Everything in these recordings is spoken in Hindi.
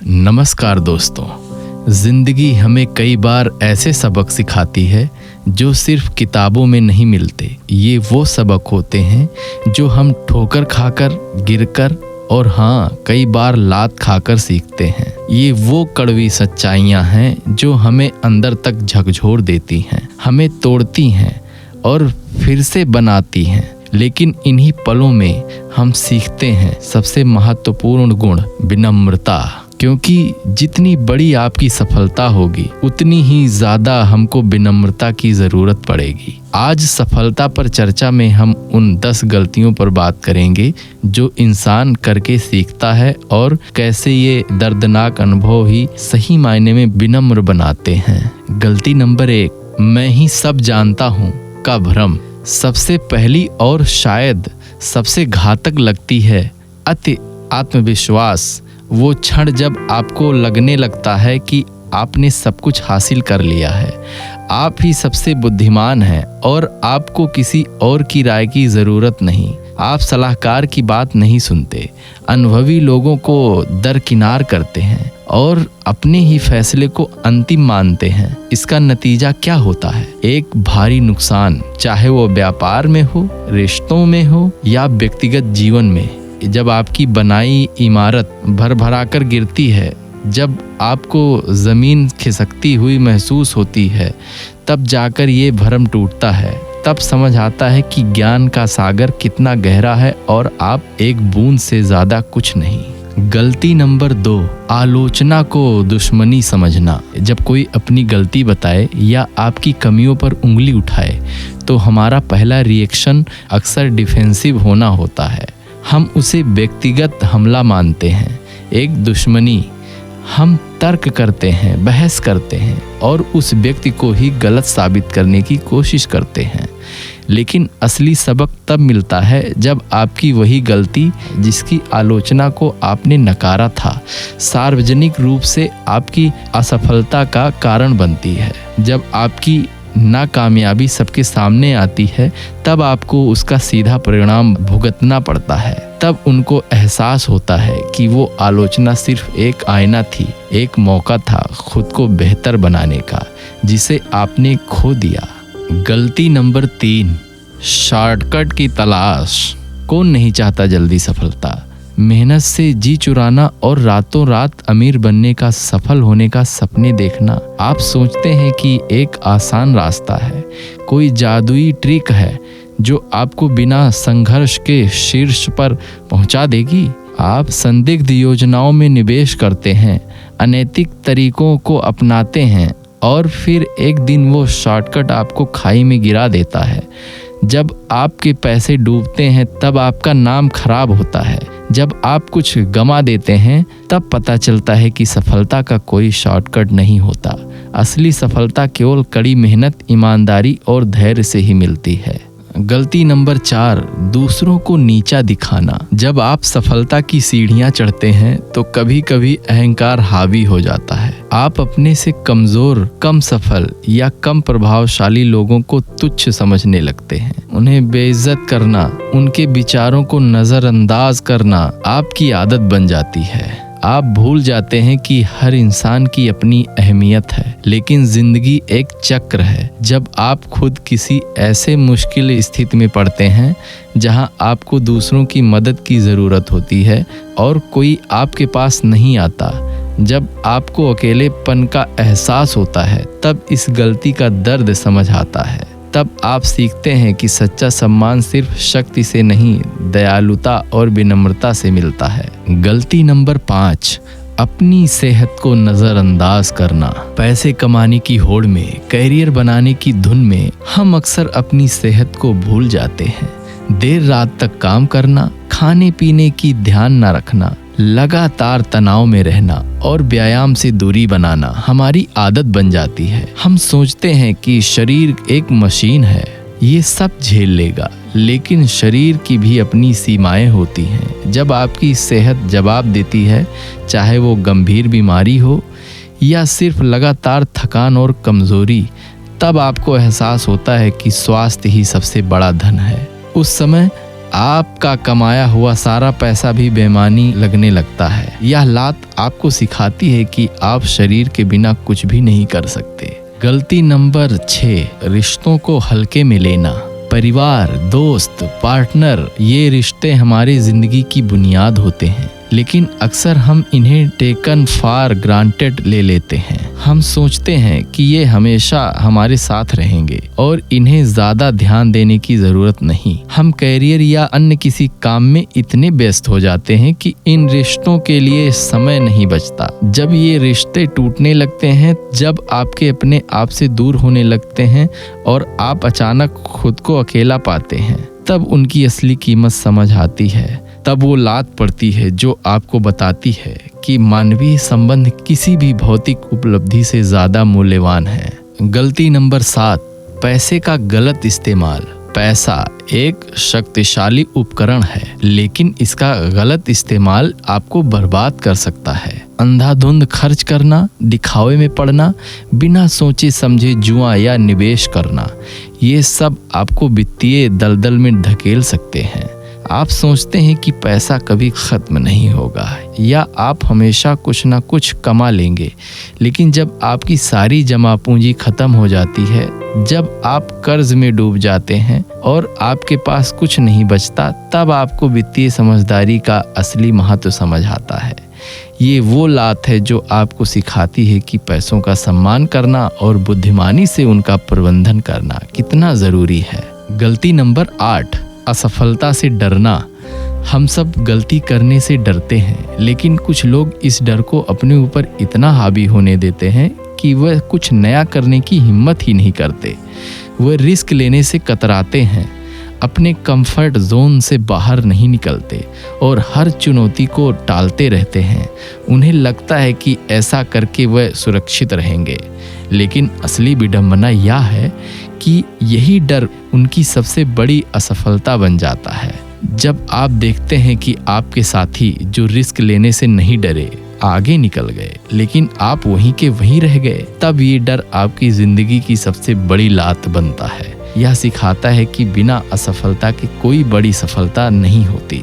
नमस्कार दोस्तों, जिंदगी हमें कई बार ऐसे सबक सिखाती है जो सिर्फ किताबों में नहीं मिलते। ये वो सबक होते हैं जो हम ठोकर खाकर, गिरकर और कई बार लात खाकर सीखते हैं। ये वो कड़वी सच्चाइयाँ हैं जो हमें अंदर तक झकझोर देती हैं, हमें तोड़ती हैं और फिर से बनाती हैं। लेकिन इन्हीं पलों में हम सीखते हैं सबसे महत्वपूर्ण गुण, विनम्रता। क्योंकि जितनी बड़ी आपकी सफलता होगी उतनी ही ज़्यादा हमको विनम्रता की ज़रूरत पड़ेगी। आज सफलता पर चर्चा में हम उन 10 गलतियों पर बात करेंगे जो इंसान करके सीखता है और कैसे ये दर्दनाक अनुभव ही सही मायने में विनम्र बनाते हैं। गलती नंबर 1, मैं ही सब जानता हूँ का भ्रम। सबसे पहली और शायद सबसे घातक लगती है अति आत्मविश्वास। वो क्षण जब आपको लगने लगता है कि आपने सब कुछ हासिल कर लिया है, आप ही सबसे बुद्धिमान हैं और आपको किसी और की राय की ज़रूरत नहीं। आप सलाहकार की बात नहीं सुनते, अनुभवी लोगों को दरकिनार करते हैं और अपने ही फैसले को अंतिम मानते हैं। इसका नतीजा क्या होता है? एक भारी नुकसान, चाहे वो व्यापार में हो, रिश्तों में हो या व्यक्तिगत जीवन में। जब आपकी बनाई इमारत भर कर गिरती है, जब आपको ज़मीन खिसकती हुई महसूस होती है, तब जाकर ये भ्रम टूटता है। तब समझ आता है कि ज्ञान का सागर कितना गहरा है और आप एक बूंद से ज़्यादा कुछ नहीं। गलती नंबर 2, आलोचना को दुश्मनी समझना। जब कोई अपनी गलती बताए या आपकी कमियों पर उंगली उठाए तो हमारा पहला रिएक्शन अक्सर डिफेंसिव होना होता है। हम उसे व्यक्तिगत हमला मानते हैं, एक दुश्मनी। हम तर्क करते हैं, बहस करते हैं और उस व्यक्ति को ही गलत साबित करने की कोशिश करते हैं। लेकिन असली सबक तब मिलता है जब आपकी वही गलती जिसकी आलोचना को आपने नकारा था, सार्वजनिक रूप से आपकी असफलता का कारण बनती है। जब आपकी नाकामयाबी सबके सामने आती है, तब आपको उसका सीधा परिणाम भुगतना पड़ता है। तब उनको एहसास होता है कि वो आलोचना सिर्फ एक आईना थी, एक मौका था खुद को बेहतर बनाने का, जिसे आपने खो दिया। गलती नंबर 3, शॉर्टकट की तलाश। कौन नहीं चाहता जल्दी सफलता? मेहनत से जी चुराना और रातों रात अमीर बनने का, सफल होने का सपने देखना। आप सोचते हैं कि एक आसान रास्ता है, कोई जादुई ट्रिक है जो आपको बिना संघर्ष के शीर्ष पर पहुंचा देगी। आप संदिग्ध योजनाओं में निवेश करते हैं, अनैतिक तरीकों को अपनाते हैं और फिर एक दिन वो शॉर्टकट आपको खाई में गिरा देता है। जब आपके पैसे डूबते हैं तब आपका नाम खराब होता है। जब आप कुछ गंवा देते हैं तब पता चलता है कि सफलता का कोई शॉर्टकट नहीं होता। असली सफलता केवल कड़ी मेहनत, ईमानदारी और धैर्य से ही मिलती है। गलती नंबर 4, दूसरों को नीचा दिखाना। जब आप सफलता की सीढ़ियां चढ़ते हैं तो कभी कभी अहंकार हावी हो जाता है। आप अपने से कमजोर, कम सफल या कम प्रभावशाली लोगों को तुच्छ समझने लगते हैं। उन्हें बेइज्जत करना, उनके विचारों को नजरअंदाज करना आपकी आदत बन जाती है। आप भूल जाते हैं कि हर इंसान की अपनी अहमियत है, लेकिन जिंदगी एक चक्र है। जब आप खुद किसी ऐसे मुश्किल स्थिति में पड़ते हैं जहां आपको दूसरों की मदद की ज़रूरत होती है और कोई आपके पास नहीं आता, जब आपको अकेलेपन का एहसास होता है, तब इस गलती का दर्द समझ आता है। तब आप सीखते हैं कि सच्चा सम्मान सिर्फ शक्ति से नहीं, दयालुता और विनम्रता से मिलता है। गलती नंबर 5, अपनी सेहत को नज़रअंदाज करना। पैसे कमाने की होड़ में, करियर बनाने की धुन में हम अक्सर अपनी सेहत को भूल जाते हैं। देर रात तक काम करना, खाने पीने की ध्यान न रखना, लगातार तनाव में रहना और व्यायाम से दूरी बनाना हमारी आदत बन जाती है। हम सोचते हैं कि शरीर एक मशीन है, ये सब झेल लेगा, लेकिन शरीर की भी अपनी सीमाएं होती हैं। जब आपकी सेहत जवाब देती है, चाहे वो गंभीर बीमारी हो या सिर्फ लगातार थकान और कमजोरी, तब आपको एहसास होता है कि स्वास्थ्य ही सबसे बड़ा धन है। उस समय आपका कमाया हुआ सारा पैसा भी बेईमानी लगने लगता है। यह लात आपको सिखाती है कि आप शरीर के बिना कुछ भी नहीं कर सकते। गलती नंबर 6, रिश्तों को हल्के में लेना। परिवार, दोस्त, पार्टनर, ये रिश्ते हमारी जिंदगी की बुनियाद होते हैं, लेकिन अक्सर हम इन्हें टेकन फॉर ग्रांटेड ले लेते हैं। हम सोचते हैं कि ये हमेशा हमारे साथ रहेंगे और इन्हें ज्यादा ध्यान देने की जरूरत नहीं। हम कैरियर या अन्य किसी काम में इतने व्यस्त हो जाते हैं कि इन रिश्तों के लिए समय नहीं बचता। जब ये रिश्ते टूटने लगते हैं, जब आपके अपने आप से दूर होने लगते हैं और आप अचानक खुद को अकेला पाते हैं, तब उनकी असली कीमत समझ आती है। तब वो लात पड़ती है जो आपको बताती है कि मानवीय संबंध किसी भी भौतिक उपलब्धि से ज्यादा मूल्यवान है। गलती नंबर 7, पैसे का गलत इस्तेमाल। पैसा एक शक्तिशाली उपकरण है, लेकिन इसका गलत इस्तेमाल आपको बर्बाद कर सकता है। अंधाधुंध खर्च करना, दिखावे में पड़ना, बिना सोचे समझे जुआ या निवेश करना, ये सब आपको वित्तीय दलदल में धकेल सकते हैं। आप सोचते हैं कि पैसा कभी खत्म नहीं होगा या आप हमेशा कुछ ना कुछ कमा लेंगे, लेकिन जब आपकी सारी जमा पूंजी खत्म हो जाती है, जब आप कर्ज में डूब जाते हैं और आपके पास कुछ नहीं बचता, तब आपको वित्तीय समझदारी का असली महत्व समझ आता है। ये वो लात है जो आपको सिखाती है कि पैसों का सम्मान करना और बुद्धिमानी से उनका प्रबंधन करना कितना जरूरी है। गलती नंबर 8, असफलता से डरना। हम सब गलती करने से डरते हैं, लेकिन कुछ लोग इस डर को अपने ऊपर इतना हावी होने देते हैं कि वह कुछ नया करने की हिम्मत ही नहीं करते। वह रिस्क लेने से कतराते हैं, अपने कंफर्ट जोन से बाहर नहीं निकलते और हर चुनौती को टालते रहते हैं। उन्हें लगता है कि ऐसा करके वह सुरक्षित रहेंगे, लेकिन असली विडंबना यह है कि यही डर उनकी सबसे बड़ी असफलता बन जाता है। जब आप देखते हैं कि आपके साथी जो रिस्क लेने से नहीं डरे आगे निकल गए, लेकिन आप वहीं के वहीं रह गए, तब ये डर आपकी जिंदगी की सबसे बड़ी लात बनता है। यह सिखाता है कि बिना असफलता के कोई बड़ी सफलता नहीं होती।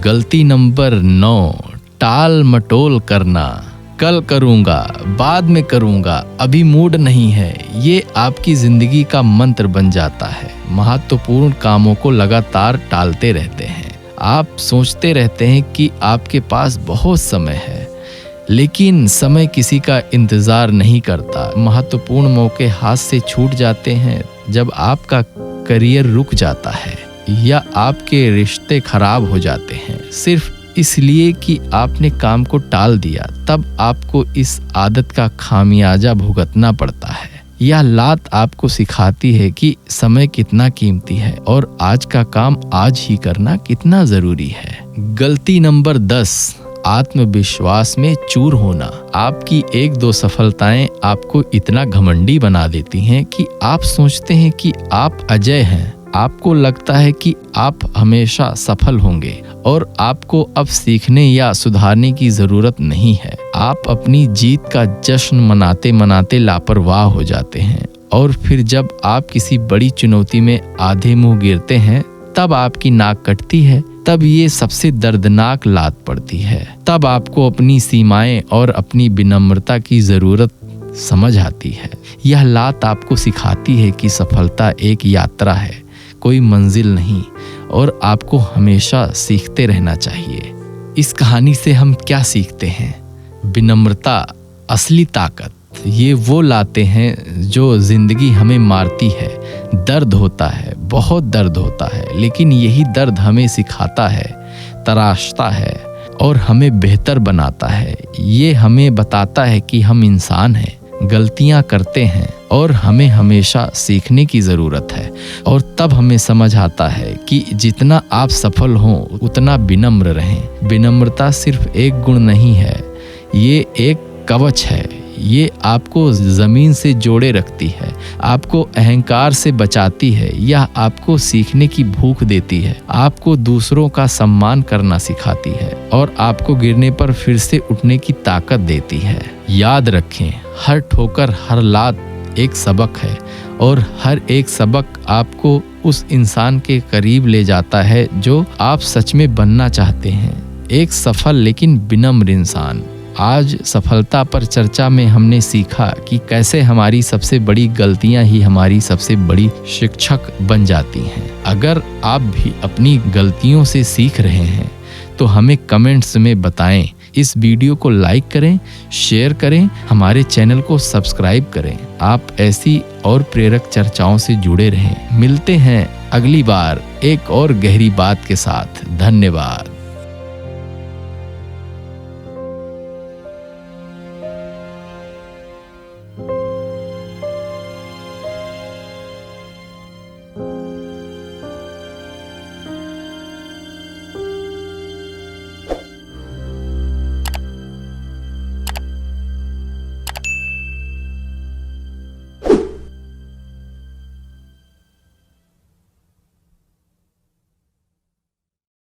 गलती नंबर 9, टाल मटोल करना। कल करूँगा, बाद में करूँगा, अभी मूड नहीं है, ये आपकी जिंदगी का मंत्र बन जाता है। महत्वपूर्ण कामों को लगातार टालते रहते हैं। आप सोचते रहते हैं कि आपके पास बहुत समय है, लेकिन समय किसी का इंतजार नहीं करता। महत्वपूर्ण मौके हाथ से छूट जाते हैं जब आपका करियर रुक जाता है या आपके रिश्ते खराब हो जाते हैं, सिर्फ इसलिए कि आपने काम को टाल दिया। तब आपको इस आदत का खामियाजा भुगतना पड़ता है। यह लात आपको सिखाती है कि समय कितना कीमती है और आज का काम आज ही करना कितना जरूरी है। गलती नंबर 10, आत्मविश्वास में चूर होना। आपकी 1-2 सफलताएं आपको इतना घमंडी बना देती हैं कि आप सोचते हैं कि आप अजय हैं। आपको लगता है कि आप हमेशा सफल होंगे और आपको अब सीखने या सुधारने की जरूरत नहीं है। आप अपनी जीत का जश्न मनाते मनाते लापरवाह हो जाते हैं और फिर जब आप किसी बड़ी चुनौती में आधे मुंह गिरते हैं, तब आपकी नाक कटती है। तब ये सबसे दर्दनाक लात पड़ती है। तब आपको अपनी सीमाएं और अपनी विनम्रता की जरूरत समझ आती है। यह लात आपको सिखाती है कि सफलता एक यात्रा है, कोई मंजिल नहीं, और आपको हमेशा सीखते रहना चाहिए। इस कहानी से हम क्या सीखते हैं? विनम्रता असली ताकत। ये वो लाते हैं जो जिंदगी हमें मारती है। दर्द होता है, बहुत दर्द होता है, लेकिन यही दर्द हमें सिखाता है, तराशता है और हमें बेहतर बनाता है। ये हमें बताता है कि हम इंसान हैं, गलतियां करते हैं और हमें हमेशा सीखने की ज़रूरत है। और तब हमें समझ आता है कि जितना आप सफल हों उतना विनम्र रहें। विनम्रता सिर्फ एक गुण नहीं है, ये एक कवच है। ये आपको ज़मीन से जोड़े रखती है, आपको अहंकार से बचाती है, यह आपको सीखने की भूख देती है, आपको दूसरों का सम्मान करना सिखाती है और आपको गिरने पर फिर से उठने की ताकत देती है। याद रखें, हर ठोकर, हर लात एक सबक है और हर एक सबक आपको उस इंसान के करीब ले जाता है जो आप सच में बनना चाहते हैं, एक सफल लेकिन विनम्र इंसान। आज सफलता पर चर्चा में हमने सीखा कि कैसे हमारी सबसे बड़ी गलतियां ही हमारी सबसे बड़ी शिक्षक बन जाती हैं। अगर आप भी अपनी गलतियों से सीख रहे हैं तो हमें कमेंट्स में बताएं। इस वीडियो को लाइक करें, शेयर करें, हमारे चैनल को सब्सक्राइब करें। आप ऐसी और प्रेरक चर्चाओं से जुड़े रहें। मिलते हैं अगली बार एक और गहरी बात के साथ। धन्यवाद।